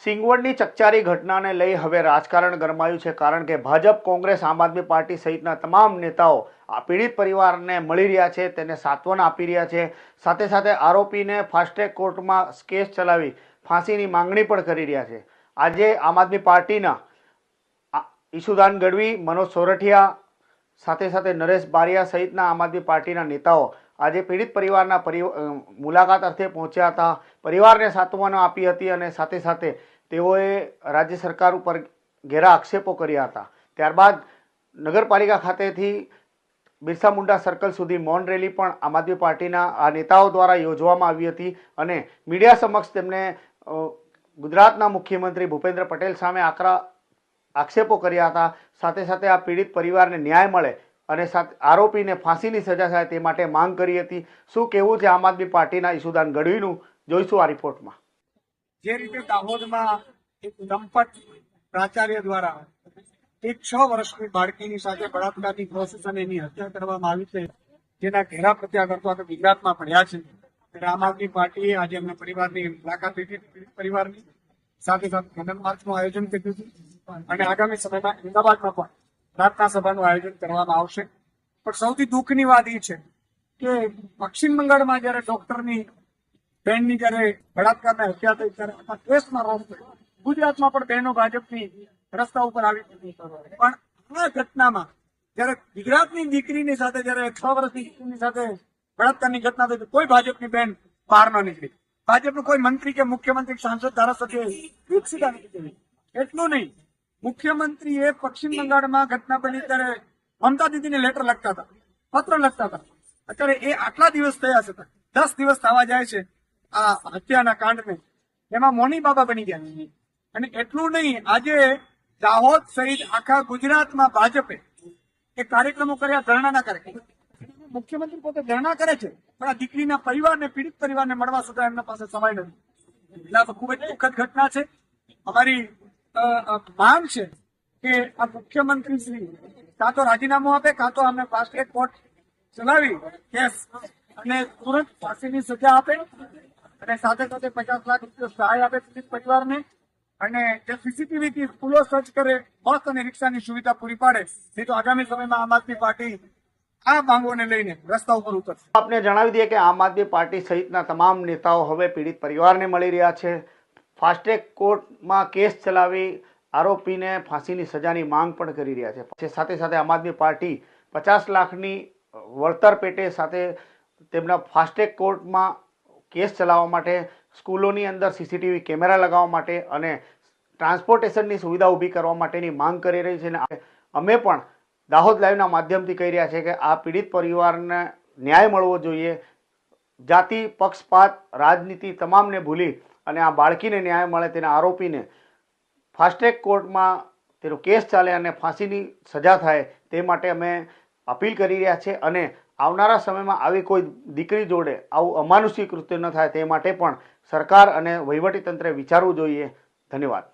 સિંગવડની ચકચારી ઘટનાને લઈ હવે રાજકારણ ગરમાયું છે, કારણ કે ભાજપ, કોંગ્રેસ, આમ આદમી પાર્ટી સહિતના તમામ નેતાઓ આ પીડિત પરિવારને મળી રહ્યા છે, તેને સાંત્વના આપી રહ્યા છે. સાથે સાથે આરોપીને ફાસ્ટ ટ્રેક કોર્ટમાં કેસ ચલાવી ફાંસીની માંગણી પણ કરી રહ્યા છે. આજે આમ આદમી પાર્ટીના ઈશુદાન ગઢવી, મનોજ સોરઠિયા, સાથે સાથે નરેશ બારિયા સહિતના આમ આદમી પાર્ટીના નેતાઓ આજે પીડિત પરિવારના મુલાકાત અર્થે પહોંચ્યા હતા. પરિવારને સાંત્વના આપી હતી અને સાથે સાથે તેઓએ રાજ્ય સરકાર ઉપર ઘેરા આક્ષેપો કર્યા હતા. ત્યારબાદ નગરપાલિકા ખાતેથી બિરસા મુંડા સર્કલ સુધી મૌન રેલી પણ આમ આદમી પાર્ટીના આ નેતાઓ દ્વારા યોજવામાં આવી હતી અને મીડિયા સમક્ષ તેમણે ગુજરાતના મુખ્યમંત્રી ભૂપેન્દ્ર પટેલ સામે આકરા આક્ષેપો કર્યા હતા. સાથે સાથે આ પીડિત પરિવારને ન્યાય મળે અને આરોપીને ફાંસીની સજા થાય તે માટે માંગ કરી હતી. શું કહેવું છે આમ આદમી પાર્ટીના ઈશુદાન ગઢવીનું, જોઈશું આ રિપોર્ટમાં. જે રીતે દાહોદમાં એક દંપત પ્રાચાર્ય દ્વારા એક 6 વર્ષની બાળકીની સાથે બળાત્કારની પ્રોસેસ અને એની હત્યા કરવામાં આવી છે, જેના ઘેરા પ્રત્યાઘાતો તો ગુજરાતમાં પડ્યા છે. ત્યારે આમ આદમી પાર્ટીએ આજે એમના પરિવારની મુલાકાત લીધી હતી. પરિવારની સાથે સાથે ખનન માર્ચનું આયોજન કર્યું હતું અને આગામી સમયમાં અમદાવાદમાં પણ પ્રાર્થના સભાનું આયોજન કરવામાં આવશે. પણ સૌથી દુઃખની વાત એ છે કે પશ્ચિમ બંગાળમાં જયારે ડોક્ટરની બહેનની જયારે બળાત્કારની હત્યા થઈ ત્યારે આખા દેશમાં રોષ થયો. ગુજરાતમાં પણ બહેનો ભાજપની રસ્તા ઉપર આવી પણ આ ઘટનામાં જયારે ગુજરાતની દીકરીની સાથે જયારે 6 વર્ષની દીકરીની સાથે બળાત્કારની ઘટના થઈ કોઈ ભાજપની બહેન બહાર ન નીકળી. ભાજપનું કોઈ મંત્રી કે મુખ્યમંત્રી, સાંસદ, ધારાસભ્ય સીધા નીકળી. એટલું નહીં, મુખ્યમંત્રીએ પશ્ચિમ બંગાળમાં ઘટના બની ત્યારે મમતા દીદીને લેટર લખતા હતા, પત્ર લખતા હતા. અત્યારે એ આટલા દિવસ થયા છે, 10 દિવસ થવા જાય છે આ હત્યાના કાંડને, એમાં મૌની બાબા બની ગયા. અને એટલું નહીં, આજે દાહોદ સહિત આખા ગુજરાતમાં ભાજપે એ કાર્યક્રમો કર્યા, ધરણાના કાર્યક્રમો. મુખ્યમંત્રી પોતે ધરણા કરે છે પણ આ દીકરીના પરિવારને, પીડિત પરિવારને મળવા સુધા એમના પાસે સમય નથી. એટલે આ ખૂબ જ દુઃખદ ઘટના છે. અમારી માંગ છે કે આ મુખ્યમંત્રી શ્રી કાં તો રાજીનામું આપે, કાં તો અમને ફાસ્ટ ટ્રેક કોર્ટ ચલાવી કેસ અને તુરંત ફાંસીની સજા આપે અને સાથે સાથે 50 લાખ રૂપિયા સહાય આપે પીડિત પરિવારને અને જે સીસીટીવી સ્કૂલો સર્ચ કરે, બસ અને રિક્ષાની સુવિધા પૂરી પાડે. નહીં તો આગામી સમયમાં આમ આદમી પાર્ટી આ માંગોને લઈને રસ્તા ઉપર ઉતરશે. આપને જણાવી દઈએ કે આમ આદમી પાર્ટી સહિતના તમામ નેતાઓ હવે પીડિત પરિવારને મળી રહ્યા છે. ફાસ્ટ ટ્રેક કોર્ટમાં કેસ ચલાવી આરોપીને ફાંસીની સજાની માંગ પણ કરી રહ્યા છે. સાથે સાથે આમ આદમી પાર્ટી 50 લાખની વળતર પેટે સાથે તેમના ફાસ્ટ ટ્રેક કોર્ટમાં કેસ ચલાવવા માટે, સ્કૂલોની અંદર સીસીટીવી કેમેરા લગાવવા માટે અને ટ્રાન્સપોર્ટેશનની સુવિધા ઊભી કરવા માટેની માંગ કરી રહી છે. અને અમે પણ દાહોદ લાઈવના માધ્યમથી કહી રહ્યા છે કે આ પીડિત પરિવારને ન્યાય મળવો જોઈએ. જાતિ, પક્ષપાત, રાજનીતિ તમામને ભૂલી અને આ બાળકીને ન્યાય મળે, તેના આરોપીને ફાસ્ટ ટ્રેક કોર્ટમાં તેનો કેસ ચાલે અને ફાંસીની સજા થાય તે માટે અમે અપીલ કરી રહ્યા છે. અને આવનારા સમયમાં આવી કોઈ દીકરી જોડે આવું અમાનુષિક કૃત્ય ન થાય તે માટે પણ સરકાર અને વહીવટીતંત્રે વિચારવું જોઈએ. ધન્યવાદ.